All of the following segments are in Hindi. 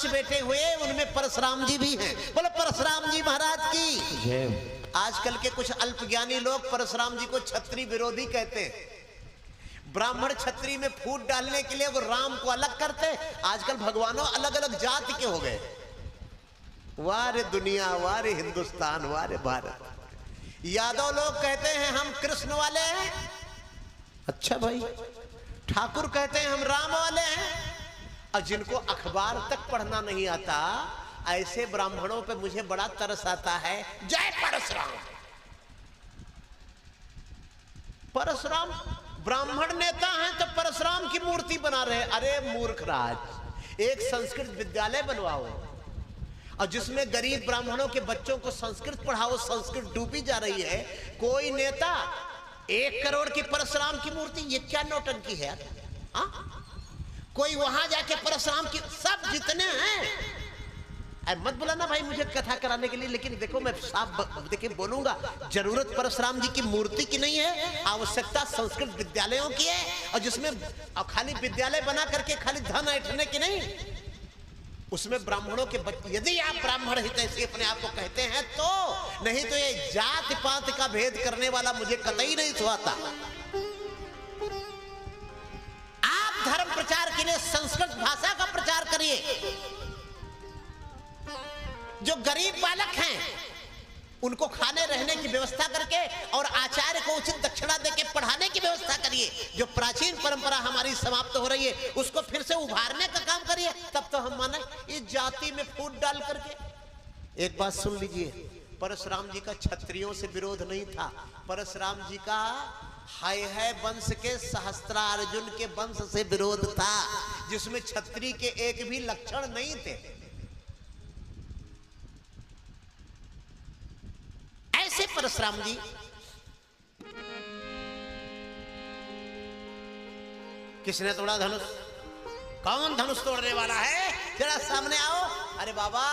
5 बेटे हुए, उनमें परशुराम जी भी हैं। बोलो परशुराम जी महाराज की जय। आजकल के कुछ अल्पज्ञानी लोग परशुराम जी को क्षत्रिय विरोधी कहते हैं। ब्राह्मण क्षत्रिय में फूट डालने के लिए वो राम को अलग करते। आजकल भगवानों अलग अलग जाति के हो गए। वाह रे दुनिया, वाह रे हिंदुस्तान, वाह रे भारत। यादव लोग कहते हैं हम कृष्ण वाले हैं। अच्छा भाई, ठाकुर कहते हैं हम राम वाले हैं। और जिनको अखबार तक पढ़ना नहीं आता, ऐसे ब्राह्मणों पे मुझे बड़ा तरस आता है। जय परशुराम। परशुराम ब्राह्मण नेता हैं तो परशुराम की मूर्ति बना रहे। अरे मूर्ख राज, एक संस्कृत विद्यालय बनवाओ और जिसमें गरीब ब्राह्मणों के बच्चों को संस्कृत पढ़ाओ। संस्कृत डूबी जा रही है। कोई नेता 1 करोड़ की परशुराम की मूर्ति, ये क्या नौटंकी है यार? कोई वहां जाके परशुराम की, सब जितने हैं, मत बुलाना भाई मुझे कथा कराने के लिए, लेकिन देखो मैं साफ देखिए बोलूंगा, जरूरत परशुराम जी की मूर्ति की नहीं है, आवश्यकता संस्कृत विद्यालयों की है। और जिसमें खाली विद्यालय बना करके खाली धन ऐंठने की नहीं, उसमें ब्राह्मणों के बच्चे, यदि आप ब्राह्मण हितैषी अपने आप को कहते हैं तो, नहीं तो ये जात पात का भेद करने वाला मुझे कतई नहीं सुहाता। आप धर्म प्रचार के लिए संस्कृत भाषा का प्रचार करिए। जो गरीब बालक हैं उनको खाने रहने की व्यवस्था करके और आचार्य को उचित दक्षिणा देके पढ़ाने की व्यवस्था करिए। जो प्राचीन परंपरा हमारी समाप्त हो रही है उसको फिर से उभारने का काम करिए, तब तो हम माने। इस जाति में फूट डाल करके, एक बात सुन लीजिए, परशुराम जी का क्षत्रियों से विरोध नहीं था। परशुराम जी का है वंश के सहस्त्रार्जुन के वंश से विरोध था, जिसमें क्षत्रिय के एक भी लक्षण नहीं थे। ऐसे परशुराम जी किसने तोड़ा धनुष? कौन धनुष तोड़ने वाला है? जरा सामने आओ। अरे बाबा,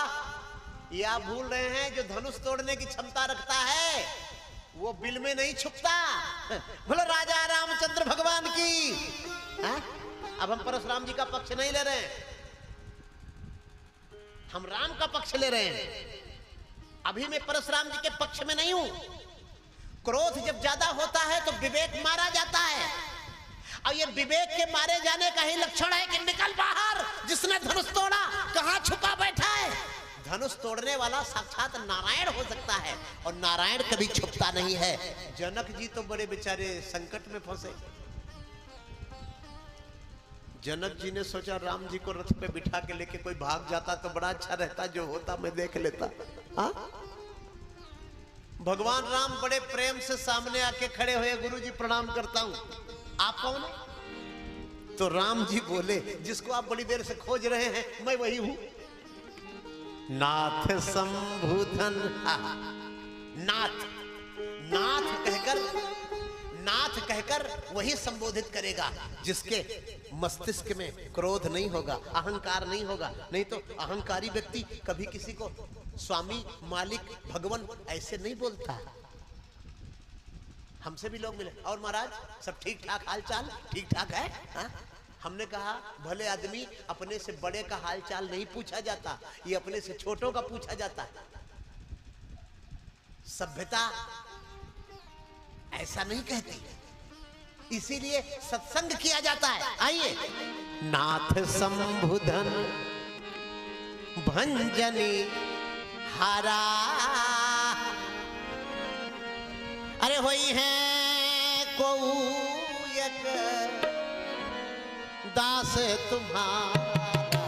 ये आप भूल रहे हैं, जो धनुष तोड़ने की क्षमता रखता है वो बिल में नहीं छुपता। बोलो राजा रामचंद्र भगवान की। अब हम परशुराम जी का पक्ष नहीं ले रहे हैं, हम राम का पक्ष ले रहे हैं। अभी मैं परशुराम जी के पक्ष में नहीं हूं। क्रोध जब ज्यादा होता है तो विवेक मारा जाता है, और ये विवेक के मारे जाने का ही लक्षण है कि निकल बाहर, जिसने धनुष तोड़ा कहां छुपा बैठा है। धनुष तोड़ने वाला साक्षात नारायण हो सकता है, और नारायण कभी छुपता नहीं है। जनक जी तो बड़े बेचारे संकट में फंसे। जनक जी ने सोचा राम जी को रथ पे बिठा के लेके कोई भाग जाता तो बड़ा अच्छा रहता, जो होता मैं देख लेता। भगवान राम बड़े प्रेम से सामने आके खड़े हुए, गुरु जी प्रणाम करता हूं, आप कौन? तो राम जी बोले, जिसको आप बड़ी देर से खोज रहे हैं मैं वही हूं। नाथ संबुधन। नाथ, नाथ कहकर वही संबोधित करेगा जिसके मस्तिष्क में क्रोध नहीं होगा, अहंकार नहीं होगा। नहीं तो अहंकारी व्यक्ति कभी किसी को स्वामी, मालिक, भगवान ऐसे नहीं बोलता। हमसे भी लोग मिले, और महाराज सब ठीक ठाक, हाल चाल ठीक ठाक है? हमने कहा भले आदमी, अपने से बड़े का हाल चाल नहीं पूछा जाता, ये अपने से छोटों का पूछा जाता है। सभ्यता ऐसा नहीं कहती, इसीलिए सत्संग किया जाता है। आइए। नाथ संबुधन भंजनी हारा, अरे होई है को एक दास तुम्हारा।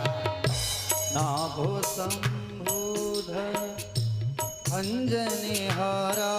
नाभो संबुधन भंजनी हारा,